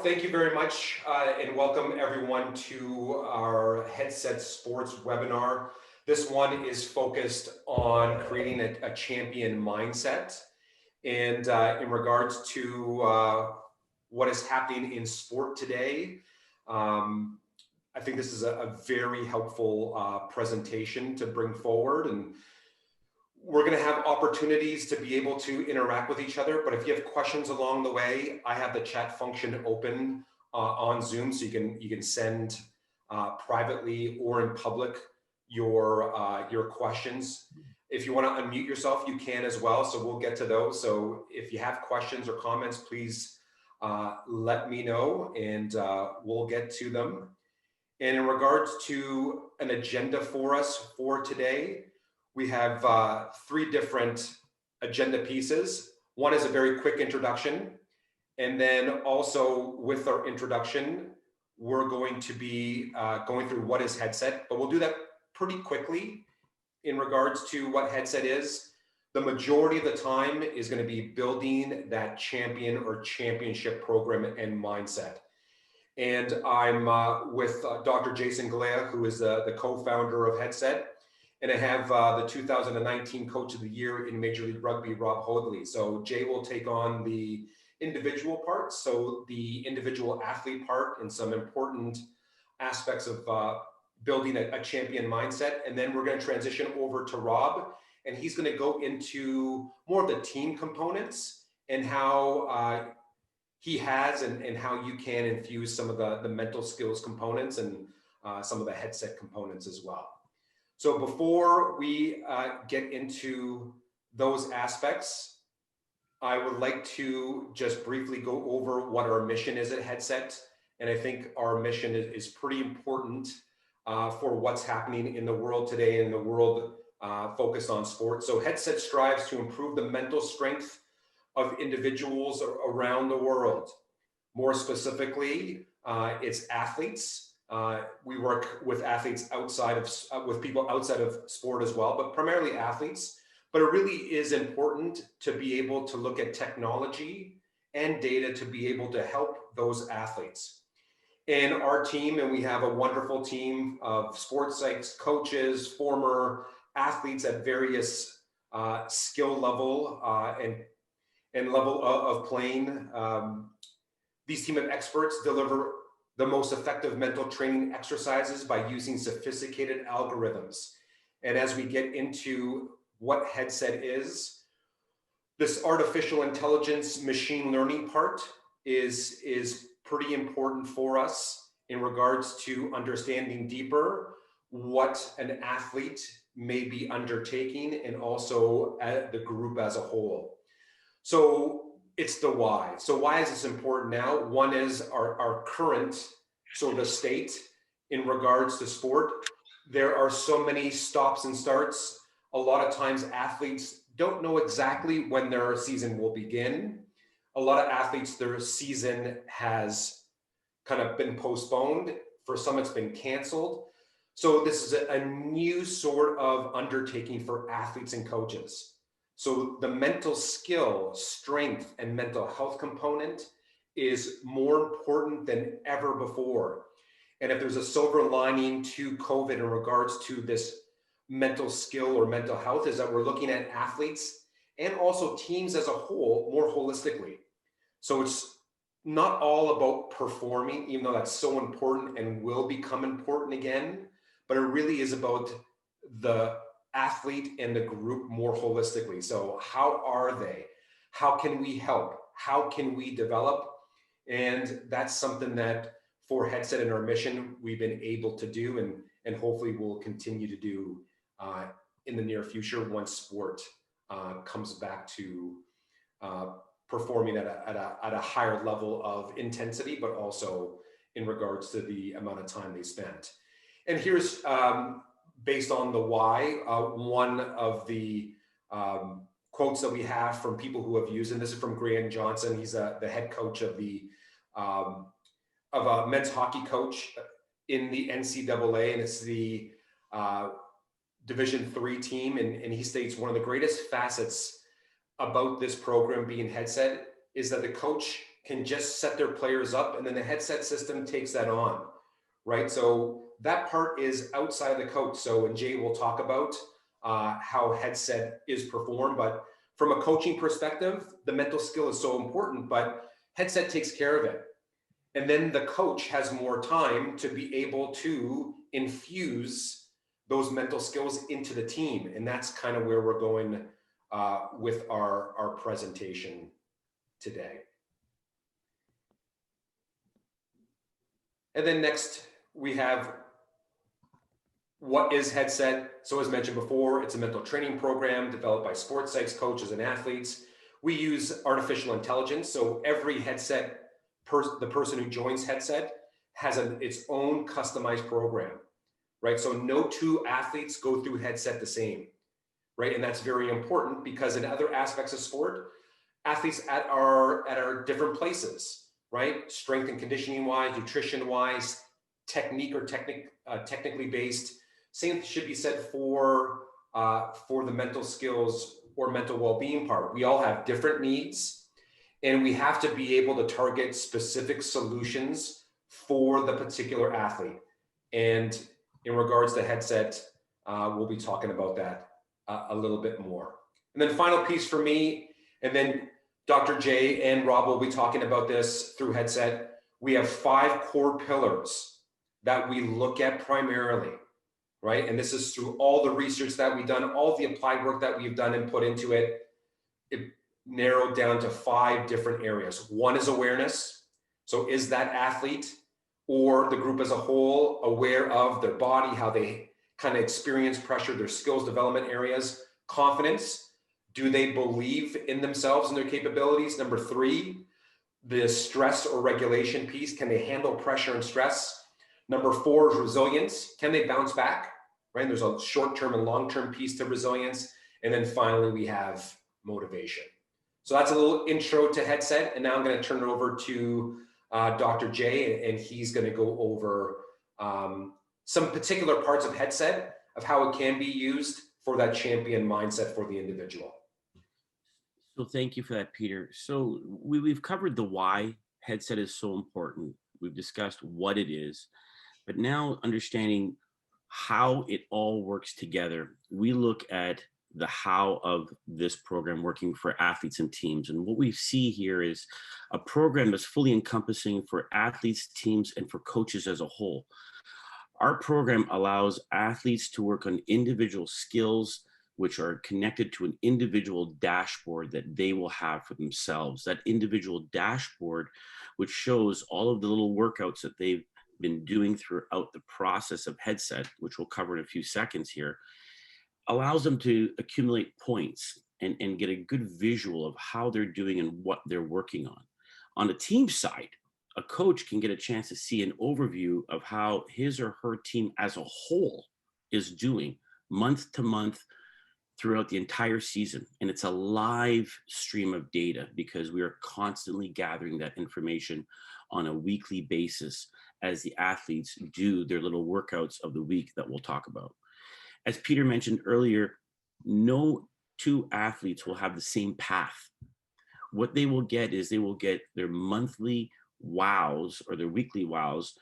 thank you very much and welcome everyone to our Headset Sports webinar. This one is focused on creating a champion mindset. And in regards to what is happening in sport today, I think this is a very helpful presentation to bring forward. And we're going to have opportunities to be able to interact with each other, but if you have questions along the way, I have the chat function open on Zoom, so you can send privately or in public your questions. If you want to unmute yourself, you can as well, so we'll get to those. So if you have questions or comments, please let me know and we'll get to them. And in regards to an agenda for us for today, we have three different agenda pieces. One is a very quick introduction. And then also with our introduction, we're going to be going through what is Headset, but we'll do that pretty quickly in regards to what Headset is. The majority of the time is going to be building that champion or championship program and mindset. And I'm with Dr. Jason Galea, who is the co-founder of Headset. And I have the 2019 Coach of the Year in Major League Rugby, Rob Hoadley. So Jay will take on the individual parts, so the individual athlete part and some important aspects of building a champion mindset. And then we're going to transition over to Rob, and he's going to go into more of the team components and how he has and how you can infuse some of the mental skills components and some of the headset components as well. So before we get into those aspects, I would like to just briefly go over what our mission is at Headset. And I think our mission is pretty important for what's happening in the world today, in the world focused on sports. So Headset strives to improve the mental strength of individuals around the world. More specifically, it's athletes. We work with athletes with people outside of sport as well, but primarily athletes. But it really is important to be able to look at technology and data to be able to help those athletes. And our team, and we have a wonderful team of sports psychs, coaches, former athletes at various skill level and level of playing. These team of experts deliver the most effective mental training exercises by using sophisticated algorithms. And as we get into what Headset is, this artificial intelligence machine learning part is pretty important for us in regards to understanding deeper what an athlete may be undertaking and also the group as a whole. So it's the why. So why is this important now? One is our current sort of state in regards to sport. There are so many stops and starts. A lot of times athletes don't know exactly when their season will begin. A lot of athletes, their season has kind of been postponed. For some, it's been canceled. So this is a new sort of undertaking for athletes and coaches. So the mental skill, strength, and mental health component is more important than ever before. And if there's a silver lining to COVID in regards to this mental skill or mental health, is that we're looking at athletes and also teams as a whole more holistically. So it's not all about performing, even though that's so important and will become important again, but it really is about the athlete and the group more holistically. So how are they? How can we help? How can we develop? And that's something that for Headset and our mission, we've been able to do and hopefully we'll continue to do in the near future once sport comes back to performing at a higher level of intensity, but also in regards to the amount of time they spent. And here's, based on the why, one of the quotes that we have from people who have used, and this is from Graham Johnson. He's the head coach of a men's hockey coach in the NCAA, and it's the Division III team. And he states one of the greatest facets about this program being Headset is that the coach can just set their players up, and then the headset system takes that on, right? So that part is outside the coach. So, and Jay will talk about how headset is performed, but from a coaching perspective, the mental skill is so important, but headset takes care of it. And then the coach has more time to be able to infuse those mental skills into the team. And that's kind of where we're going with our presentation today. And then next we have, what is headset? So as mentioned before, it's a mental training program developed by sports psychs, coaches, and athletes. We use artificial intelligence. So every headset, the person who joins headset has its own customized program, right? So no two athletes go through headset the same, right? And that's very important because in other aspects of sport, athletes at our different places, right? Strength and conditioning wise, nutrition wise, technique or technically based. Same should be said for the mental skills or mental well-being part. We all have different needs, and we have to be able to target specific solutions for the particular athlete. And in regards to headset, we'll be talking about that a little bit more. And then final piece for me, and then Dr. J and Rob will be talking about this through headset. We have 5 core pillars that we look at primarily, right? And this is through all the research that we've done, all the applied work that we've done and put into it. It narrowed down to 5 different areas. One is awareness. So is that athlete or the group as a whole aware of their body, how they kind of experience pressure, their skills development areas? Confidence. Do they believe in themselves and their capabilities? Number 3, the stress or regulation piece. Can they handle pressure and stress? Number 4 is resilience. Can they bounce back? Right? There's a short-term and long-term piece to resilience. And then finally, we have motivation. So that's a little intro to headset. And now I'm going to turn it over to Dr. J, and he's going to go over some particular parts of headset, of how it can be used for that champion mindset for the individual. So thank you for that, Peter. So we've covered the why headset is so important. We've discussed what it is, but now understanding how it all works together, we look at the how of this program working for athletes and teams. And what we see here is a program that's fully encompassing for athletes, teams, and for coaches as a whole. Our program allows athletes to work on individual skills, which are connected to an individual dashboard that they will have for themselves. That individual dashboard, which shows all of the little workouts that they've been doing throughout the process of headset, which we'll cover in a few seconds here, allows them to accumulate points and get a good visual of how they're doing and what they're working on. On the team side, a coach can get a chance to see an overview of how his or her team as a whole is doing month to month throughout the entire season. And it's a live stream of data because we are constantly gathering that information on a weekly basis as the athletes do their little workouts of the week that we'll talk about. As Peter mentioned earlier, no 2 athletes will have the same path. What they will get is they will get their monthly wows or their weekly wows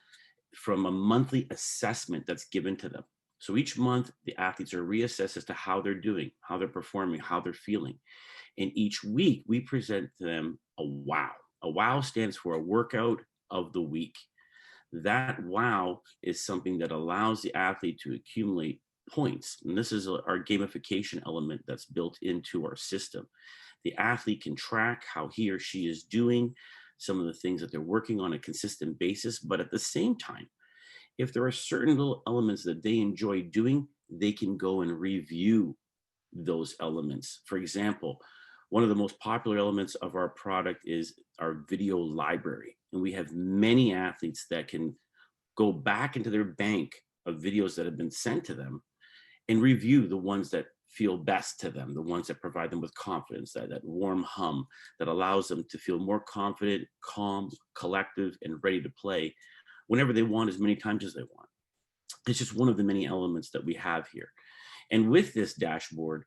from a monthly assessment that's given to them. So each month, the athletes are reassessed as to how they're doing, how they're performing, how they're feeling. And each week, we present to them a wow. A wow stands for a workout of the week. That wow is something that allows the athlete to accumulate points. And this is our gamification element that's built into our system. The athlete can track how he or she is doing, some of the things that they're working on a consistent basis, but at the same time, if there are certain little elements that they enjoy doing, they can go and review those elements. For example, one of the most popular elements of our product is our video library. And we have many athletes that can go back into their bank of videos that have been sent to them and review the ones that feel best to them, the ones that provide them with confidence, that warm hum that allows them to feel more confident, calm, collective, and ready to play whenever they want, as many times as they want. It's just one of the many elements that we have here. And with this dashboard,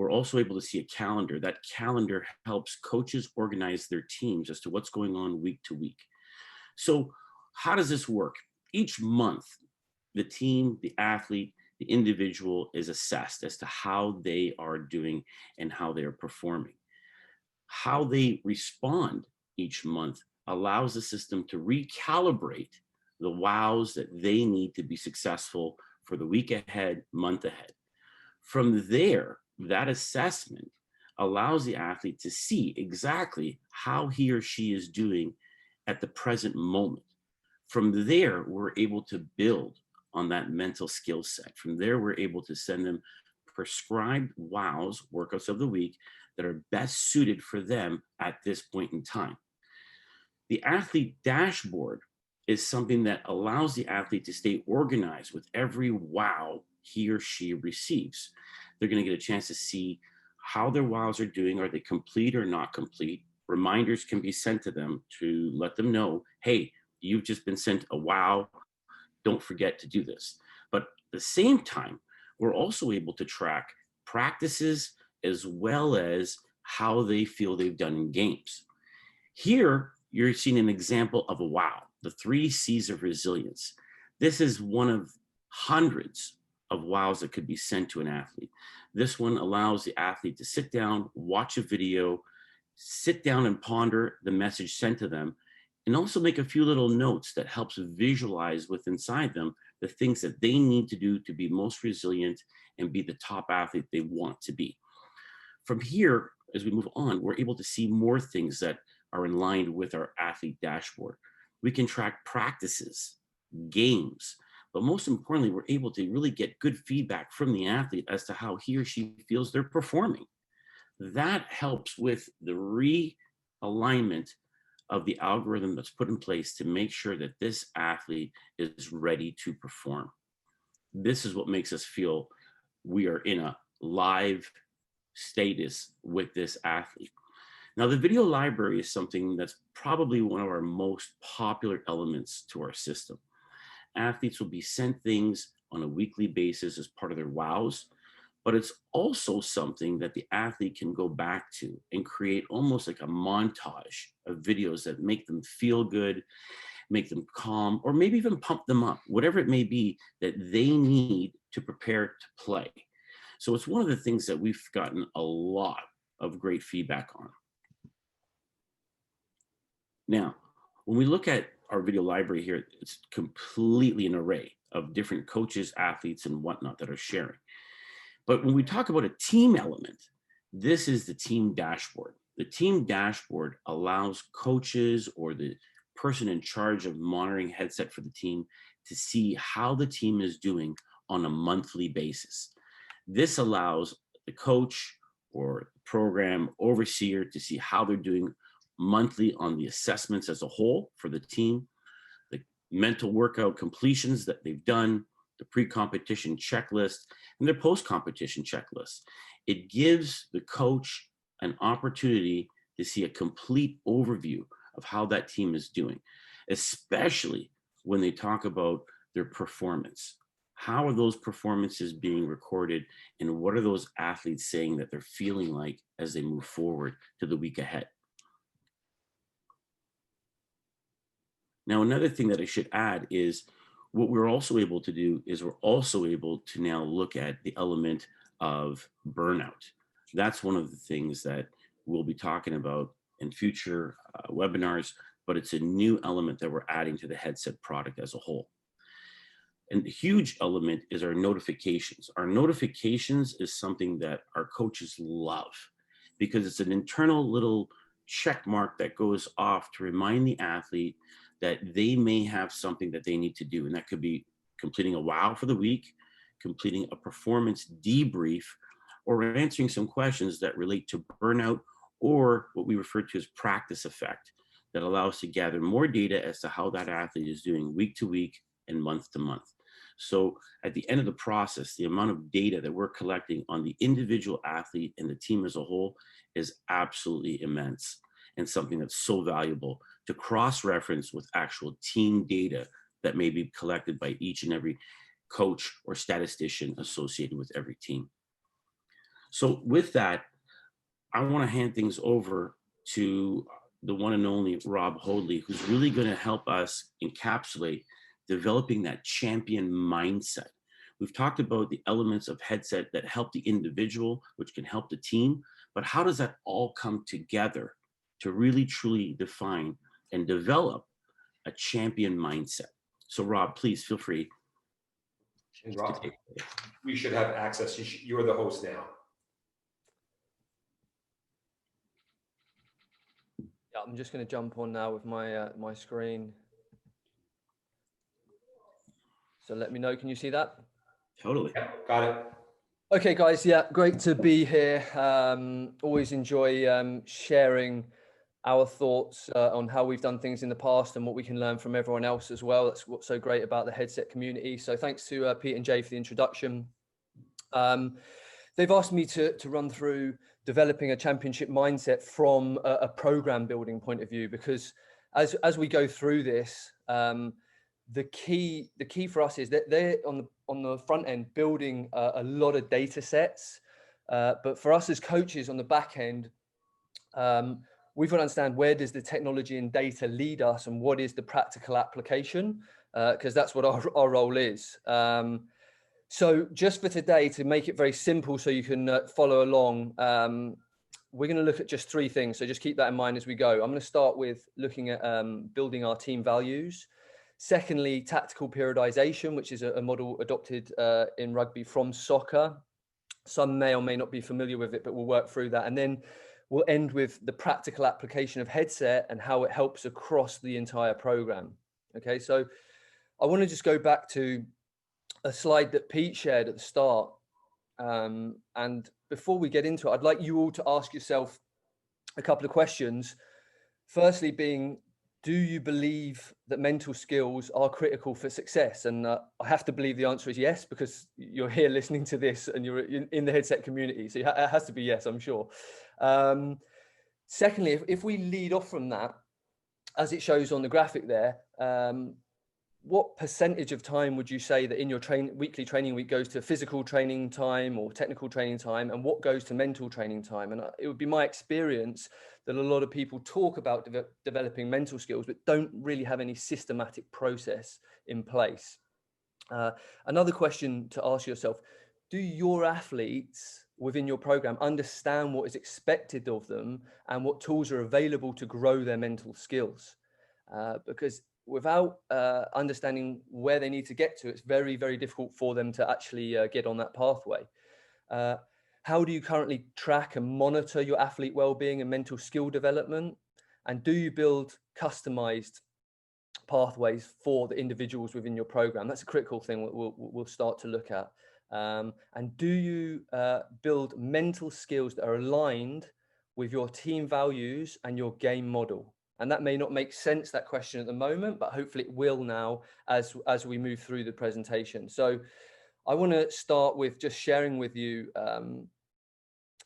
we're also able to see a calendar. That calendar helps coaches organize their teams as to what's going on week to week. So how does this work? Each month, the team, the athlete, the individual is assessed as to how they are doing and how they are performing. How they respond each month allows the system to recalibrate the wows that they need to be successful for the week ahead, month ahead. From there, that assessment allows the athlete to see exactly how he or she is doing at the present moment. From there, we're able to build on that mental skill set. From there, we're able to send them prescribed wows, workouts of the week, that are best suited for them at this point in time. The athlete dashboard is something that allows the athlete to stay organized with every wow he or she receives. They're going to get a chance to see how their wows are doing. Are they complete or not complete? Reminders can be sent to them to let them know, hey, you've just been sent a wow. Don't forget to do this. But at the same time, we're also able to track practices as well as how they feel they've done in games. Here, you're seeing an example of a wow, the 3 C's of resilience. This is one of hundreds of wows that could be sent to an athlete. This one allows the athlete to sit down, watch a video, sit down and ponder the message sent to them, and also make a few little notes that helps visualize with inside them the things that they need to do to be most resilient and be the top athlete they want to be. From here, as we move on, we're able to see more things that are in line with our athlete dashboard. We can track practices, games, but most importantly, we're able to really get good feedback from the athlete as to how he or she feels they're performing. That helps with the realignment of the algorithm that's put in place to make sure that this athlete is ready to perform. This is what makes us feel we are in a live status with this athlete. Now, the video library is something that's probably one of our most popular elements to our system. Athletes will be sent things on a weekly basis as part of their wows, but it's also something that the athlete can go back to and create almost like a montage of videos that make them feel good, make them calm, or maybe even pump them up, whatever it may be that they need to prepare to play. So it's one of the things that we've gotten a lot of great feedback on. Now, when we look at our video library here, it's completely an array of different coaches, athletes, and whatnot that are sharing. But when we talk about a team element, this is the team dashboard. The team dashboard allows coaches or the person in charge of monitoring headset for the team to see how the team is doing on a monthly basis. This allows the coach or program overseer to see how they're doing monthly on the assessments as a whole for the team, the mental workout completions that they've done, the pre-competition checklist, and their post-competition checklist. It gives the coach an opportunity to see a complete overview of how that team is doing, especially when they talk about their performance. How are those performances being recorded, and what are those athletes saying that they're feeling like as they move forward to the week ahead? Now, another thing that I should add is what we're also able to do is we're also able to now look at the element of burnout. That's one of the things that we'll be talking about in future webinars, but it's a new element that we're adding to the headset product as a whole. And the huge element is our notifications. Our notifications is something that our coaches love because it's an internal little check mark that goes off to remind the athlete that they may have something that they need to do. And that could be completing a wow for the week, completing a performance debrief, or answering some questions that relate to burnout or what we refer to as practice effect that allows to gather more data as to how that athlete is doing week to week and month to month. So at the end of the process, the amount of data that we're collecting on the individual athlete and the team as a whole is absolutely immense and something that's so valuable to cross-reference with actual team data that may be collected by each and every coach or statistician associated with every team. So with that, I want to hand things over to the one and only Rob Hoadley, who's really going to help us encapsulate developing that champion mindset. We've talked about the elements of headset that help the individual, which can help the team, but how does that all come together to really truly define and develop a champion mindset? So Rob, please feel free And to Rob, take it. you should have access. You're the host now. Yeah, I'm just going to jump on now with my my screen. So let me know. Can you see that? Totally. Yeah, got it. Okay, guys. Yeah, great to be here. Always enjoy sharing our thoughts on how we've done things in the past and what we can learn from everyone else as well. That's what's so great about the headset community. So thanks to Pete and Jay for the introduction. They've asked me to run through developing a championship mindset from a program building point of view, because as we go through this, the key for us is that they're on the front end building a lot of data sets, but for us as coaches on the back end, we've got to understand where does the technology and data lead us and what is the practical application, because that's what our role is. So just for today, to make it very simple so you can follow along, we're going to look at just three things. So just keep that in mind as we go. I'm going to start with looking at building our team values. Secondly, tactical periodization, which is a model adopted in rugby from soccer. Some may or may not be familiar with it, but we'll work through that. And then we'll end with the practical application of headset and how it helps across the entire program. Okay, so I want to just go back to a slide that Pete shared at the start. And before we get into it, I'd like you all to ask yourself a couple of questions. Firstly being, do you believe that mental skills are critical for success? And I have to believe the answer is yes, because you're here listening to this and you're in the headset community. So it has to be yes, I'm sure. Secondly, if we lead off from that, as it shows on the graphic there, what percentage of time would you say that in your weekly training week goes to physical training time or technical training time, and what goes to mental training time? And it would be my experience that a lot of people talk about developing mental skills, but don't really have any systematic process in place. Another question to ask yourself, do your athletes within your program understand what is expected of them and what tools are available to grow their mental skills? Because without understanding where they need to get to, it's very, very difficult for them to actually get on that pathway. How do you currently track and monitor your athlete well-being and mental skill development? And do you build customized pathways for the individuals within your program? That's a critical thing we'll start to look at. And do you build mental skills that are aligned with your team values and your game model? And that may not make sense, that question at the moment, but hopefully it will now as we move through the presentation. So I want to start with just sharing with you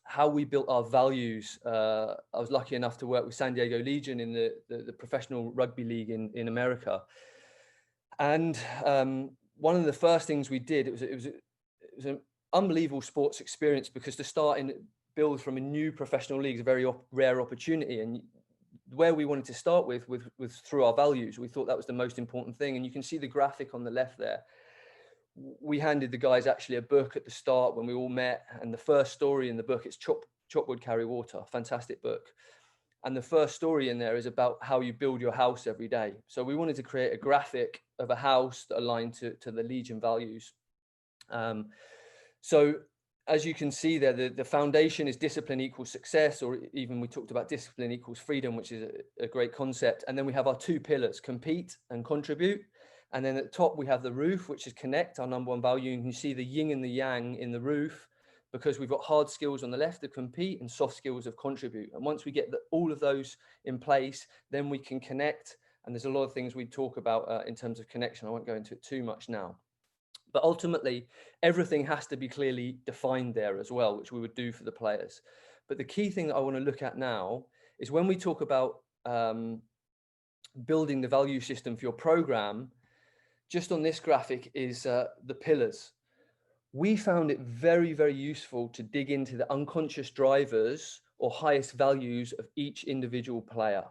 how we built our values. I was lucky enough to work with San Diego Legion in the professional rugby league in America. And one of the first things we did, it was an unbelievable sports experience, because to start and build from a new professional league is a very rare opportunity. And where we wanted to start with through our values. We thought that was the most important thing. And you can see the graphic on the left there. We handed the guys actually a book at the start when we all met. And the first story in the book, it's Chop Wood, Carry Water, fantastic book. And the first story in there is about how you build your house every day. So we wanted to create a graphic of a house that aligned to the Legion values. So as you can see there, the foundation is discipline equals success, or even we talked about discipline equals freedom, which is a great concept. And then we have our two pillars, compete and contribute. And then at the top, we have the roof, which is connect, our number one value. And you see the yin and the yang in the roof, because we've got hard skills on the left of compete and soft skills of contribute. And once we get all of those in place, then we can connect. And there's a lot of things we talk about in terms of connection. I won't go into it too much now. But ultimately, everything has to be clearly defined there as well, which we would do for the players. But the key thing that I want to look at now is when we talk about building the value system for your program, just on this graphic is the pillars. we found it very, very useful to dig into the unconscious drivers or highest values of each individual player.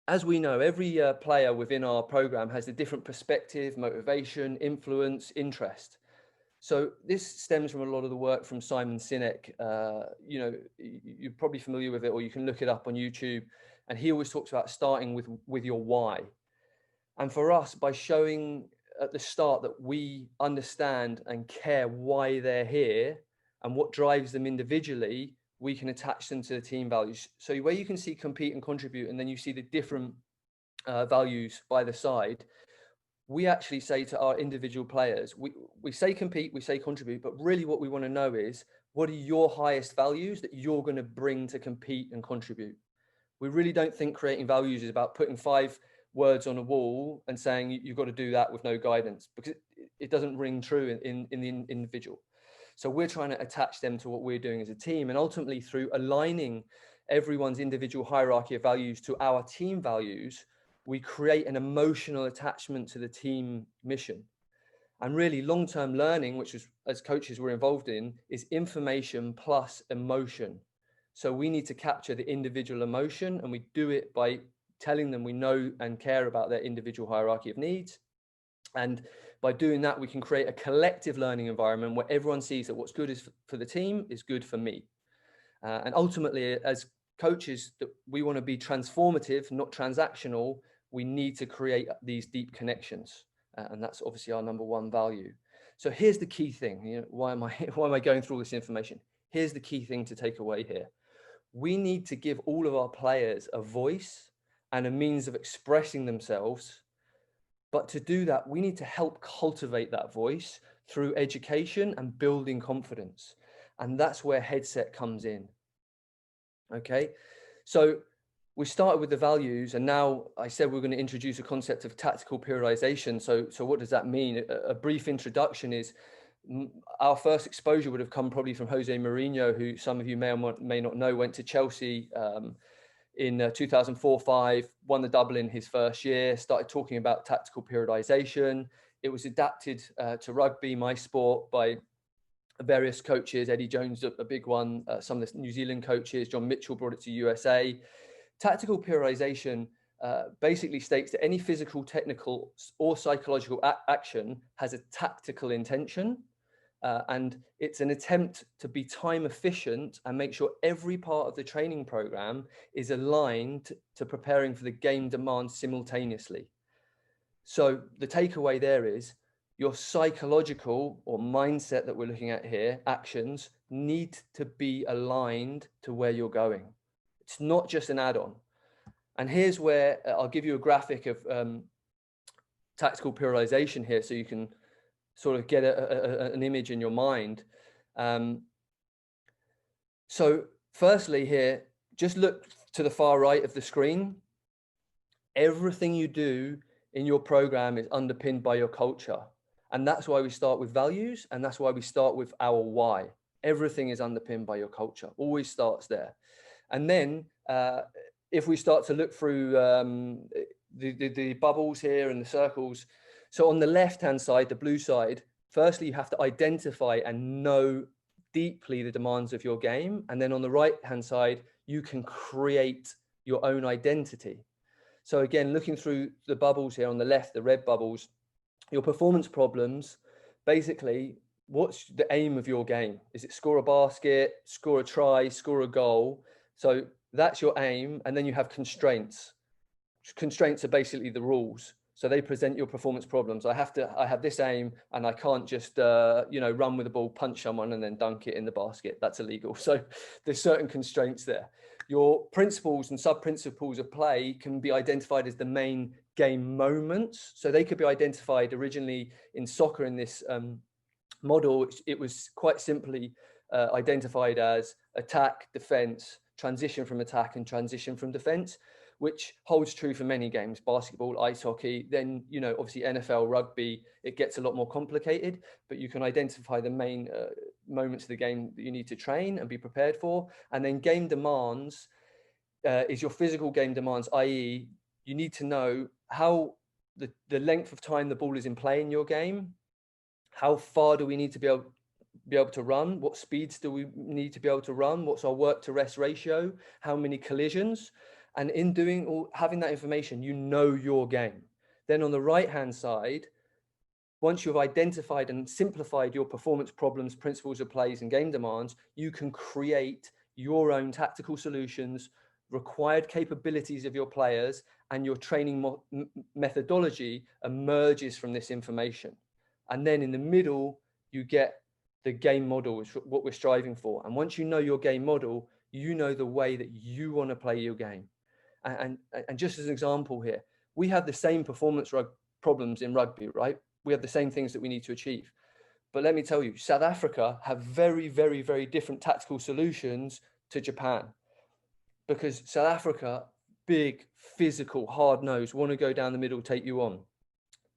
As we know, every player within our program has a different perspective, motivation, influence, interest. So this stems from a lot of the work from Simon Sinek. You know, you're probably familiar with it, or you can look it up on YouTube. And he always talks about starting with your why. And for us, by showing at the start that we understand and care why they're here and what drives them individually, we can attach them to the team values. So where you can see compete and contribute, and then you see the different values by the side, we actually say to our individual players, we say compete, we say contribute, but really what we want to know is, what are your highest values that you're going to bring to compete and contribute? We really don't think creating values is about putting 5 words on a wall and saying you've got to do that with no guidance, because it doesn't ring true in the individual. So we're trying to attach them to what we're doing as a team, and ultimately through aligning everyone's individual hierarchy of values to our team values, we create an emotional attachment to the team mission. And really long-term learning, which is, as coaches we're involved in, is information plus emotion. So we need to capture the individual emotion, and we do it by telling them we know and care about their individual hierarchy of needs. And by doing that, we can create a collective learning environment where everyone sees that what's good is for the team is good for me. And ultimately, as coaches, that we want to be transformative, not transactional. We need to create these deep connections. And that's obviously our number one value. So here's the key thing. You know, why am I going through all this information? Here's the key thing to take away here. We need to give all of our players a voice and a means of expressing themselves. But to do that, we need to help cultivate that voice through education and building confidence. And that's where Headset comes in. Okay, so we started with the values, and now I said we're going to introduce a concept of tactical periodization. So what does that mean? A brief introduction is, our first exposure would have come probably from Jose Mourinho, who some of you may or may not know, went to Chelsea in 2004-05, won the double in his first year, started talking about tactical periodization. It was adapted to rugby, my sport, by various coaches. Eddie Jones, a big one, some of the New Zealand coaches, John Mitchell brought it to USA. Tactical periodization basically states that any physical, technical, or psychological action has a tactical intention. And it's an attempt to be time efficient and make sure every part of the training program is aligned to preparing for the game demands simultaneously. So the takeaway there is your psychological or mindset that we're looking at here, actions, need to be aligned to where you're going. It's not just an add-on. And here's where I'll give you a graphic of tactical periodization here, so you can sort of get an image in your mind. So firstly here, just look to the far right of the screen. Everything you do in your program is underpinned by your culture. And that's why we start with values, and that's why we start with our why. Everything is underpinned by your culture, always starts there. And then if we start to look through the bubbles here and the circles, so on the left-hand side, the blue side, firstly, you have to identify and know deeply the demands of your game. And then on the right-hand side, you can create your own identity. So again, looking through the bubbles here on the left, the red bubbles, your performance problems, basically, what's the aim of your game? Is it score a basket, score a try, score a goal? So that's your aim. And then you have constraints. Constraints are basically the rules. So they present your performance problems. I have this aim, and I can't just, run with the ball, punch someone, and then dunk it in the basket. That's illegal. So there's certain constraints there. Your principles and sub-principles of play can be identified as the main game moments. So they could be identified originally in soccer in this model. It was quite simply identified as attack, defense, transition from attack, and transition from defense, which holds true for many games, basketball, ice hockey. Then, obviously NFL, rugby, it gets a lot more complicated, but you can identify the main moments of the game that you need to train and be prepared for. And then game demands is your physical game demands, i.e. you need to know how the length of time the ball is in play in your game. How far do we need to be able be able to run? What speeds do we need to be able to run? What's our work to rest ratio? How many collisions? And in doing all, having that information, you know your game. Then on the right-hand side, once you've identified and simplified your performance problems, principles of plays, and game demands, you can create your own tactical solutions, required capabilities of your players, and your training methodology emerges from this information. And then in the middle, you get the game model, which is what we're striving for. And once you know your game model, you know the way that you want to play your game. And just as an example here, we have the same performance problems in rugby, right? We have the same things that we need to achieve. But let me tell you, South Africa have very, very, very different tactical solutions to Japan. Because South Africa, big, physical, hard-nosed, want to go down the middle, take you on.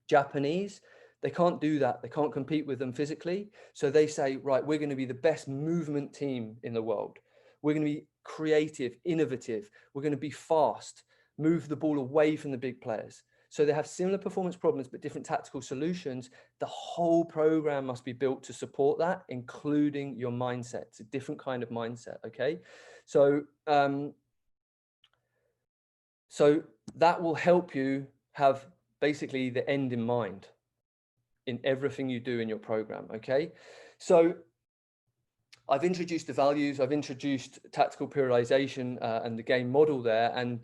Japanese, they can't do that. They can't compete with them physically. So they say, right, we're going to be the best movement team in the world. We're going to be creative, innovative. We're going to be fast, move the ball away from the big players. So they have similar performance problems, but different tactical solutions. The whole program must be built to support that, including your mindset. It's a different kind of mindset, okay? So, so that will help you have basically the end in mind in everything you do in your program, okay? So I've introduced the values, I've introduced tactical periodization and the game model there. And,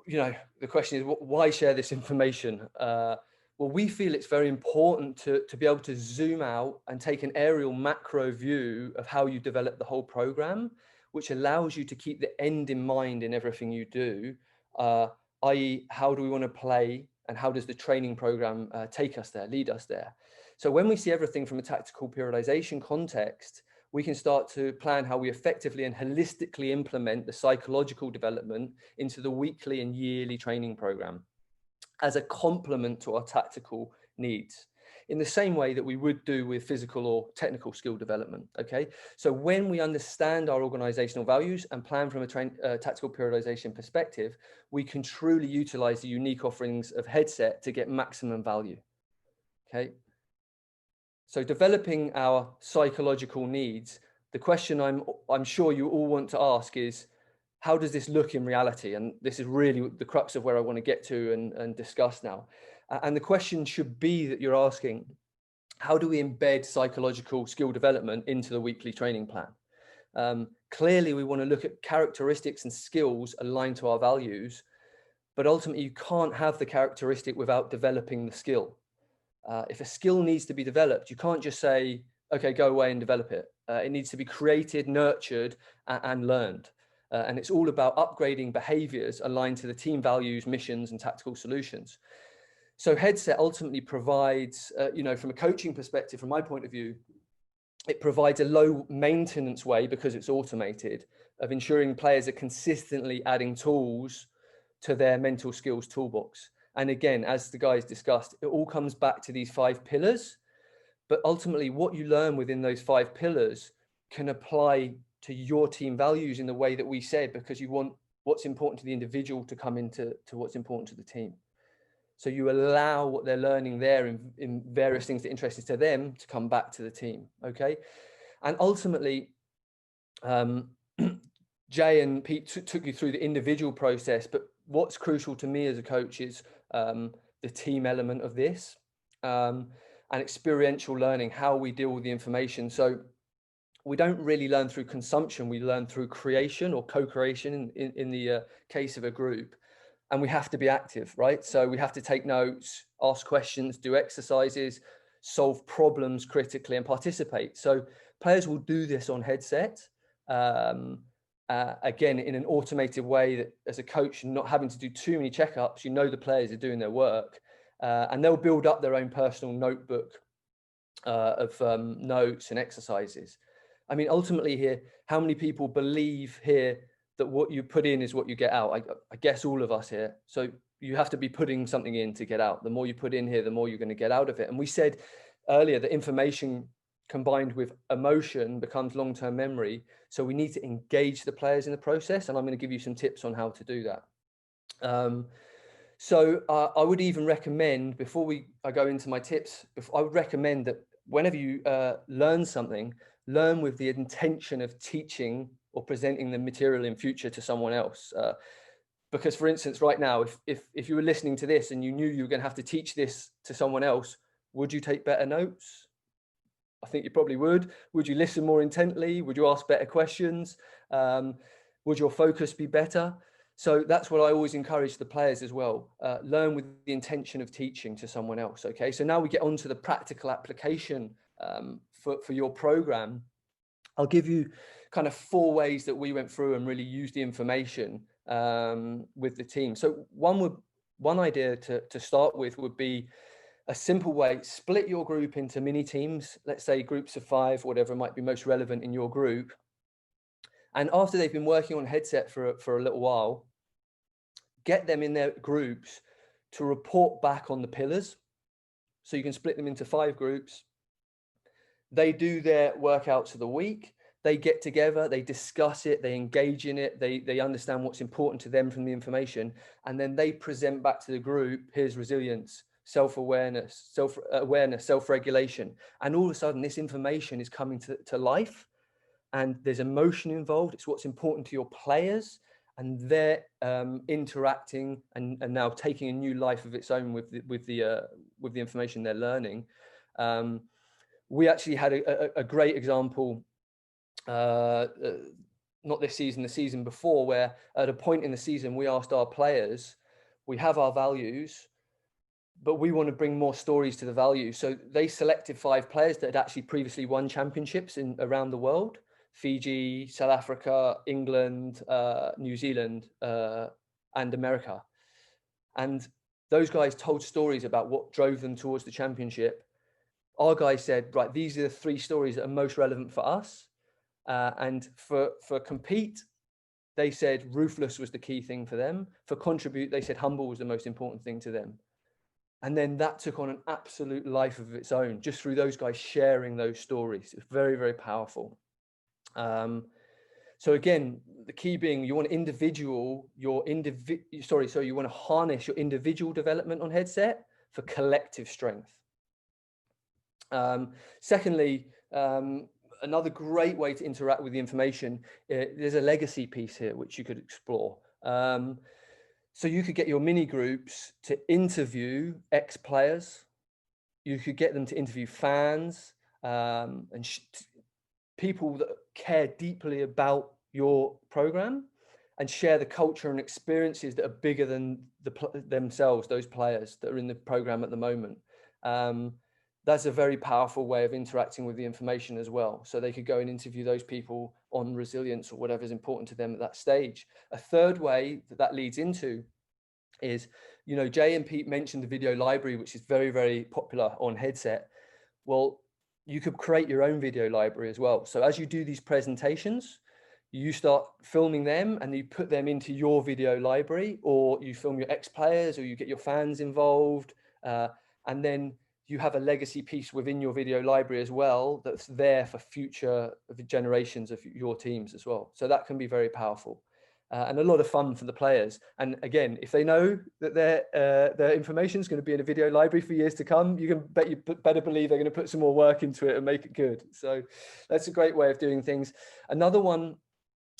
you know, the question is, why share this information? Well, we feel it's very important to be able to zoom out and take an aerial macro view of how you develop the whole program, which allows you to keep the end in mind in everything you do, i.e. how do we want to play and how does the training program take us there, lead us there? So when we see everything from a tactical periodization context, we can start to plan how we effectively and holistically implement the psychological development into the weekly and yearly training program as a complement to our tactical needs, in the same way that we would do with physical or technical skill development, okay? So when we understand our organizational values and plan from a tactical periodization perspective, we can truly utilize the unique offerings of Headset to get maximum value, okay? So developing our psychological needs, the question I'm sure you all want to ask is, how does this look in reality? And this is really the crux of where I want to get to and discuss now. And the question should be that you're asking, how do we embed psychological skill development into the weekly training plan? Clearly, we want to look at characteristics and skills aligned to our values, but ultimately you can't have the characteristic without developing the skill. If a skill needs to be developed, you can't just say, okay, go away and develop it. It needs to be created, nurtured, and learned. And it's all about upgrading behaviors aligned to the team values, missions, and tactical solutions. So Headset ultimately provides, you know, from a coaching perspective, from my point of view, it provides a low maintenance way, because it's automated, of ensuring players are consistently adding tools to their mental skills toolbox. And again, as the guys discussed, it all comes back to these 5 pillars. But ultimately, what you learn within those 5 pillars can apply to your team values in the way that we said, because you want what's important to the individual to come into what's important to the team. So you allow what they're learning there in various things that are interesting to them to come back to the team, okay? And ultimately, Jay and Pete took you through the individual process, but what's crucial to me as a coach is the team element of this, and experiential learning, how we deal with the information. So we don't really learn through consumption, we learn through creation or co-creation in the case of a group. And we have to be active, right? So we have to take notes, ask questions, do exercises, solve problems critically, and participate. So players will do this on Headset, again, in an automated way, that as a coach, not having to do too many checkups, you know the players are doing their work, and they'll build up their own personal notebook of notes and exercises. I mean, ultimately here, how many people believe here that what you put in is what you get out? I guess all of us here. So you have to be putting something in to get out. The more you put in here, the more you're going to get out of it. And we said earlier that information combined with emotion becomes long-term memory. So we need to engage the players in the process. And I'm going to give you some tips on how to do that. So I would even recommend, before I go into my tips, I would recommend that whenever you learn something, learn with the intention of teaching or presenting the material in future to someone else. Because for instance, right now, if you were listening to this and you knew you were going to have to teach this to someone else, would you take better notes? I think you probably would. Would you listen more intently? Would you ask better questions? Would your focus be better? So that's what I always encourage the players as well. Learn with the intention of teaching to someone else. Okay, so now we get on to the practical application for your program. I'll give you kind of 4 ways that we went through and really used the information with the team. So one idea to start with would be a simple way: split your group into mini teams, let's say groups of 5, whatever might be most relevant in your group. And after they've been working on headset for a little while, get them in their groups to report back on the pillars. So you can split them into 5 groups. They do their workouts of the week. They get together, they discuss it, they engage in it, they understand what's important to them from the information, and then they present back to the group: here's resilience, self-awareness, self-regulation. And all of a sudden, this information is coming to life, and there's emotion involved. It's what's important to your players, and they're interacting and now taking a new life of its own with the information they're learning. We actually had a great example, not this season, the season before, where at a point in the season we asked our players, we have our values, but we want to bring more stories to the values. So they selected 5 players that had actually previously won championships around the world: Fiji, South Africa, England, New Zealand, and America. And those guys told stories about what drove them towards the championship. Our guys said, right, these are the 3 stories that are most relevant for us. And for compete, they said ruthless was the key thing for them. For contribute, they said humble was the most important thing to them. And then that took on an absolute life of its own, just through those guys sharing those stories. It's very, very powerful. So again, the key being you want to you want to harness your individual development on headset for collective strength. Secondly, another great way to interact with the information, there's a legacy piece here which you could explore. So you could get your mini groups to interview ex-players. You could get them to interview fans and people that care deeply about your program, and share the culture and experiences that are bigger than themselves, those players that are in the program at the moment. That's a very powerful way of interacting with the information as well. So they could go and interview those people on resilience or whatever is important to them at that stage. A third way that leads into is, Jay and Pete mentioned the video library, which is very, very popular on headset. Well, you could create your own video library as well. So as you do these presentations, you start filming them and you put them into your video library, or you film your ex-players, or you get your fans involved. And then you have a legacy piece within your video library as well that's there for future generations of your teams as well. So that can be very powerful and a lot of fun for the players. And again, if they know that their information is going to be in a video library for years to come, you better believe they're going to put some more work into it and make it good. So that's a great way of doing things. Another one,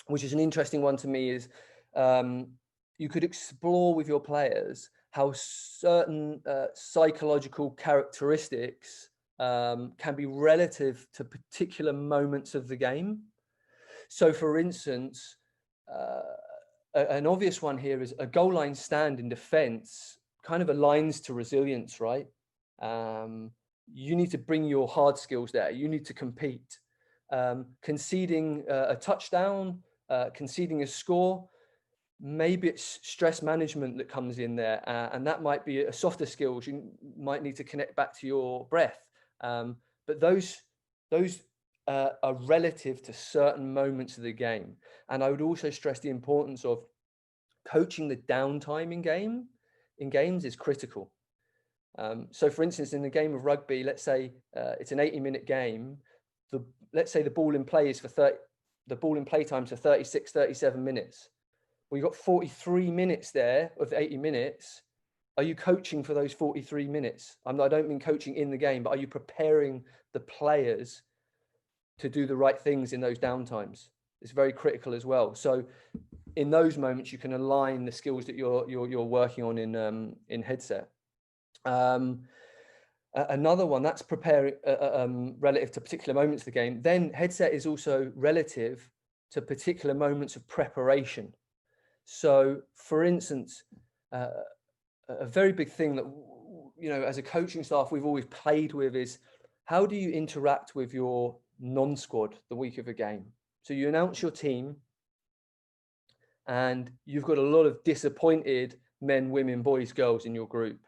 which is an interesting one to me, is you could explore with your players how certain psychological characteristics can be relative to particular moments of the game. So for instance, an obvious one here is a goal line stand in defense kind of aligns to resilience, right? You need to bring your hard skills there. You need to compete. Conceding a touchdown, conceding a score, maybe it's stress management that comes in there, and that might be a softer skills. You might need to connect back to your breath, but those are relative to certain moments of the game. And I would also stress the importance of coaching the downtime in games is critical. So for instance, in the game of rugby, let's say it's an 80-minute game. Let's say the ball in play times are 36, 37 minutes. Well, you've got 43 minutes there of 80 minutes. Are you coaching for those 43 minutes? I don't mean coaching in the game, but are you preparing the players to do the right things in those downtimes? It's very critical as well. So in those moments, you can align the skills that you're working on in headset. Another one that's preparing relative to particular moments of the game. Then headset is also relative to particular moments of preparation. So, for instance, a very big thing that, you know, as a coaching staff, we've always played with is how do you interact with your non-squad the week of a game? So you announce your team and you've got a lot of disappointed men, women, boys, girls in your group.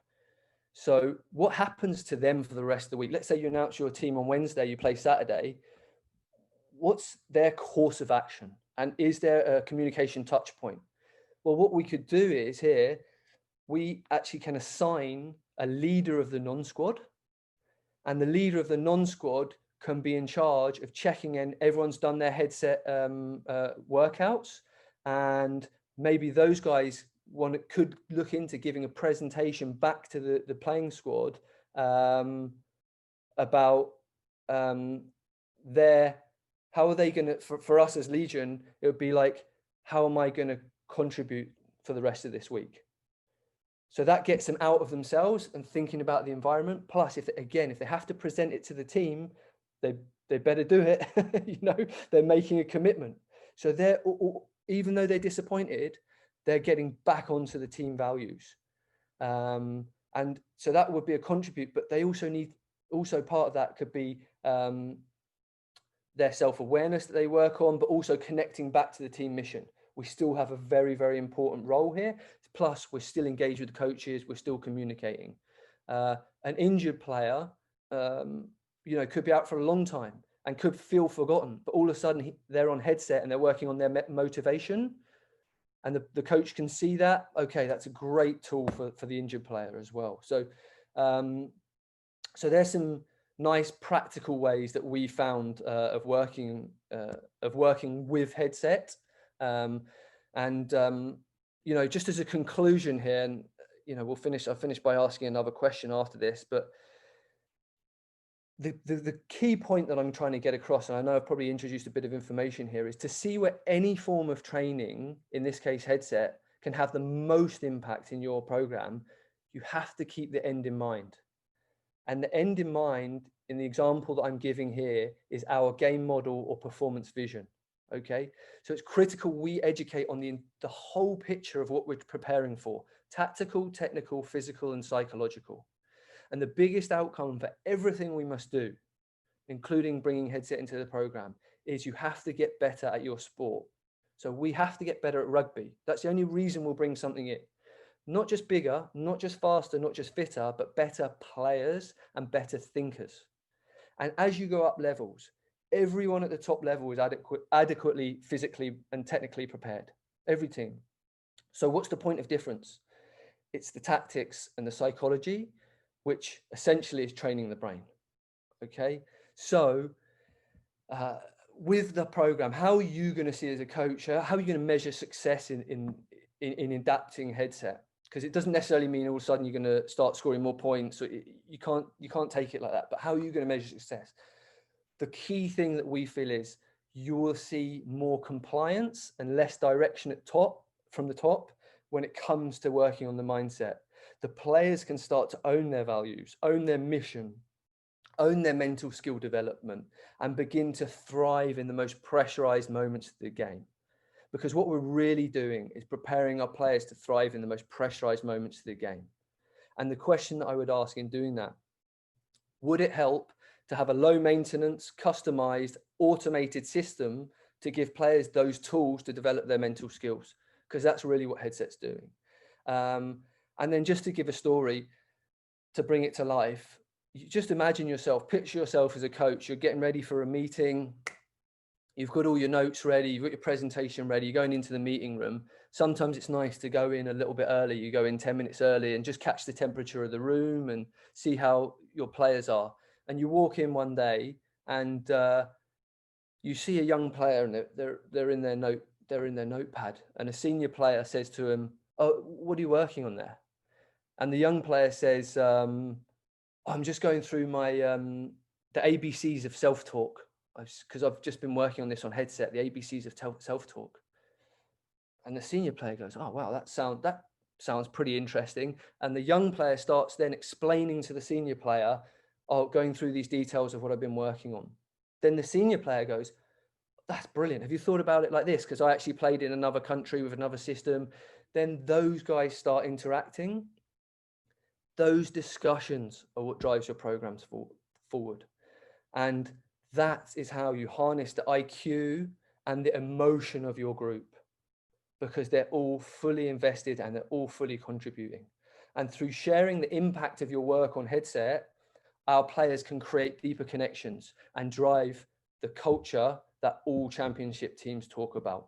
So what happens to them for the rest of the week? Let's say you announce your team on Wednesday, you play Saturday. What's their course of action? And is there a communication touch point? Well, what we could do is here, we actually can assign a leader of the non-squad, and the leader of the non-squad can be in charge of checking in everyone's done their headset workouts, and maybe those guys could look into giving a presentation back to the playing squad about how are they going to, for us as Legion, it would be like, how am I going to contribute for the rest of this week? So that gets them out of themselves and thinking about the environment. Plus, if they have to present it to the team, they better do it. You know, they're making a commitment. So even though they're disappointed, they're getting back onto the team values. And so that would be a contribute, but they also part of that could be their self-awareness that they work on, but also connecting back to the team mission. We still have a very, very important role here. Plus, we're still engaged with the coaches. We're still communicating. An injured player, you know, could be out for a long time and could feel forgotten, but all of a sudden they're on headset and they're working on their motivation, and the coach can see that. Okay, that's a great tool for the injured player as well. So, so there's some nice practical ways that we found of working with headset. You know, just as a conclusion here, and you know, I'll finish by asking another question after this, but the key point that I'm trying to get across, and I know I've probably introduced a bit of information here, is to see where any form of training, in this case headset, can have the most impact in your program. You have to keep the end in mind. And the end in mind, in the example that I'm giving here, is our game model or performance vision. Okay, so it's critical we educate on the whole picture of what we're preparing for: tactical, technical, physical, and psychological. And the biggest outcome for everything we must do, including bringing headset into the program, is you have to get better at your sport. So we have to get better at rugby. That's the only reason we'll bring something in. Not just bigger, not just faster, not just fitter, but better players and better thinkers. And as you go up levels, everyone at the top level is adequately physically and technically prepared. Every team. So what's the point of difference? It's the tactics and the psychology, which essentially is training the brain. Okay, so with the program, how are you going to see as a coach? How are you going to measure success in adapting headset? Because it doesn't necessarily mean all of a sudden you're going to start scoring more points. So you can't take it like that. But how are you going to measure success? The key thing that we feel is you will see more compliance and less direction from the top when it comes to working on the mindset. The players can start to own their values, own their mission, own their mental skill development, and begin to thrive in the most pressurized moments of the game. Because what we're really doing is preparing our players to thrive in the most pressurized moments of the game. And the question that I would ask in doing that, would it help to have a low maintenance, customized, automated system to give players those tools to develop their mental skills? Because that's really what headset's doing. And then just to give a story to bring it to life, you just imagine yourself, picture yourself as a coach. You're getting ready for a meeting. You've got all your notes ready. You've got your presentation ready. You're going into the meeting room. Sometimes it's nice to go in a little bit early. You go in 10 minutes early and just catch the temperature of the room and see how your players are. And you walk in one day and you see a young player and they're in their notepad, and a senior player says to him, "Oh, what are you working on there?" And the young player says, I'm just going through my the ABCs of self-talk, because I've just been working on this on headset, the ABCs of self-talk. And the senior player goes, oh wow, that sounds pretty interesting. And the young player starts then explaining to the senior player, going through these details of what I've been working on. Then the senior player goes, that's brilliant. Have you thought about it like this? Because I actually played in another country with another system. Then those guys start interacting. Those discussions are what drives your programs forward. And that is how you harness the IQ and the emotion of your group, because they're all fully invested and they're all fully contributing. And through sharing the impact of your work on headset, our players can create deeper connections and drive the culture that all championship teams talk about.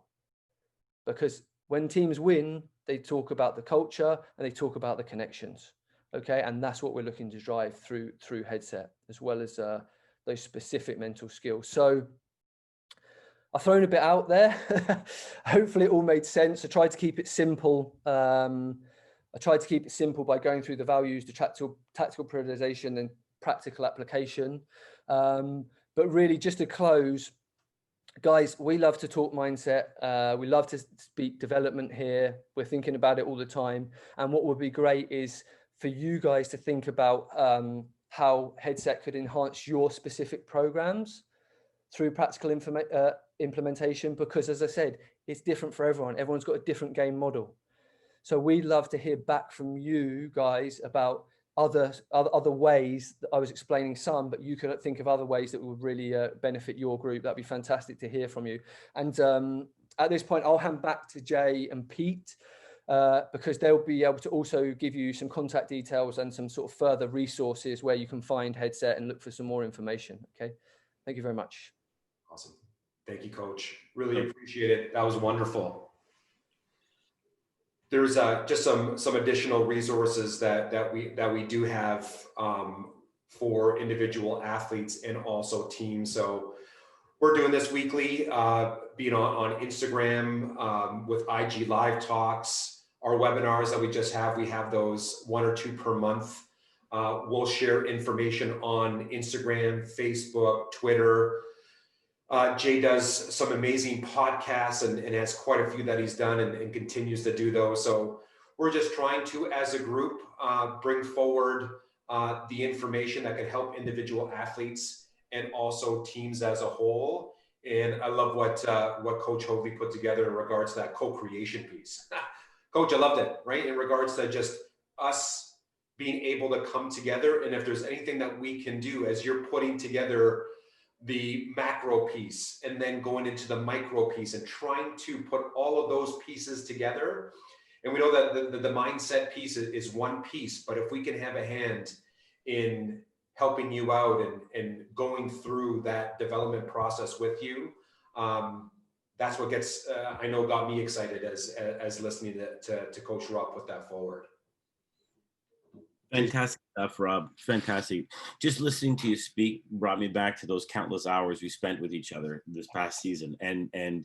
Because when teams win, they talk about the culture and they talk about the connections. Okay, and that's what we're looking to drive through headset, as well as those specific mental skills. So I've thrown a bit out there. Hopefully it all made sense. I tried to keep it simple. I tried to keep it simple by going through the values, the tactical prioritization and practical application. But really, just to close, guys, we love to talk mindset. We love to speak development here. We're thinking about it all the time. And what would be great is for you guys to think about how headset could enhance your specific programs through practical implementation, because as I said, it's different for everyone. Everyone's got a different game model. So we'd love to hear back from you guys about other ways. That I was explaining some, but you could think of other ways that would really benefit your group. That'd be fantastic to hear from you. And at this point, I'll hand back to Jay and Pete, because they'll be able to also give you some contact details and some sort of further resources where you can find headset and look for some more information. Okay, thank you very much. Awesome. Thank you, Coach. Really appreciate it. That was wonderful. There's just some additional resources that we do have for individual athletes and also teams. So we're doing this weekly, being on Instagram with IG Live Talks. Our webinars that we just have, we have those 1 or 2 per month. We'll share information on Instagram, Facebook, Twitter. Jay does some amazing podcasts and has quite a few that he's done and continues to do those. So we're just trying to, as a group, bring forward the information that can help individual athletes and also teams as a whole. And I love what Coach Hoadley put together in regards to that co-creation piece. Coach, I loved it, right? In regards to just us being able to come together. And if there's anything that we can do as you're putting together the macro piece and then going into the micro piece and trying to put all of those pieces together. And we know that the mindset piece is one piece, but if we can have a hand in helping you out and going through that development process with you, that's what gets, I know, got me excited as listening to Coach Rob put that forward. Fantastic stuff, Rob. Fantastic. Just listening to you speak brought me back to those countless hours we spent with each other this past season. And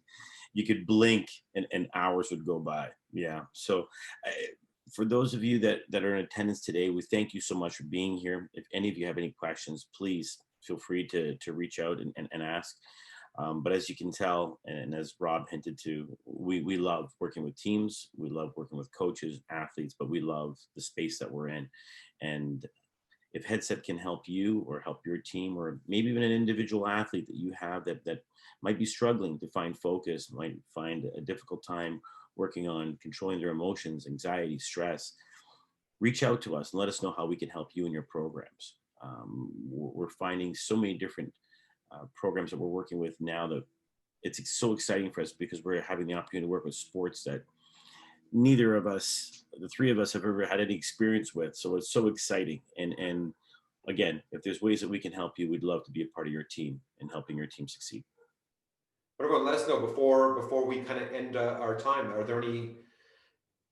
you could blink and hours would go by. Yeah. So for those of you that are in attendance today, we thank you so much for being here. If any of you have any questions, please feel free to reach out and ask. But as you can tell, and as Rob hinted to, we love working with teams, we love working with coaches, athletes, but we love the space that we're in. And if headset can help you or help your team, or maybe even an individual athlete that you have that might be struggling to find focus, might find a difficult time working on controlling their emotions, anxiety, stress, reach out to us and let us know how we can help you in your programs. We're finding so many different programs that we're working with now that it's so exciting for us, because we're having the opportunity to work with sports that neither of us, the three of us, have ever had any experience with. So it's so exciting. And again, if there's ways that we can help you, we'd love to be a part of your team and helping your team succeed. But everyone, let us know before we kind of end our time. Are there any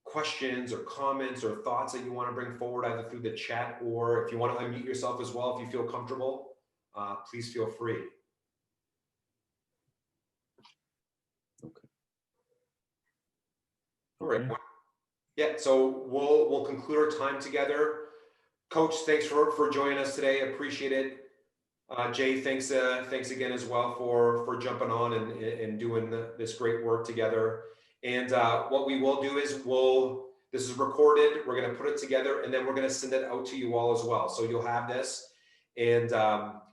questions or comments or thoughts that you want to bring forward, either through the chat, or if you want to unmute yourself as well, if you feel comfortable? Please feel free. Okay. All right. Yeah, so we'll conclude our time together. Coach, thanks for joining us today. Appreciate it. Jay, thanks again as well for jumping on and doing this great work together. And what we will do is this is recorded. We're going to put it together, and then we're going to send it out to you all as well. So you'll have this, and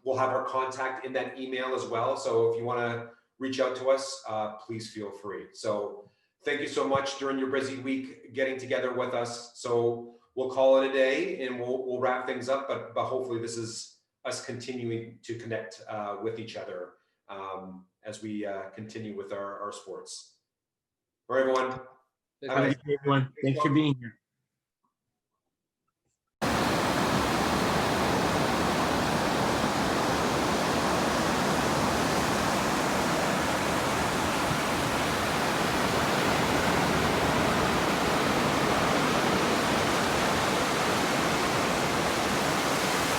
we'll have our contact in that email as well. So if you want to reach out to us, please feel free. So thank you so much during your busy week getting together with us. So we'll call it a day, and we'll wrap things up. But hopefully this is us continuing to connect with each other as we continue with our sports. All right, everyone. Have a good day, everyone. Thanks for being here.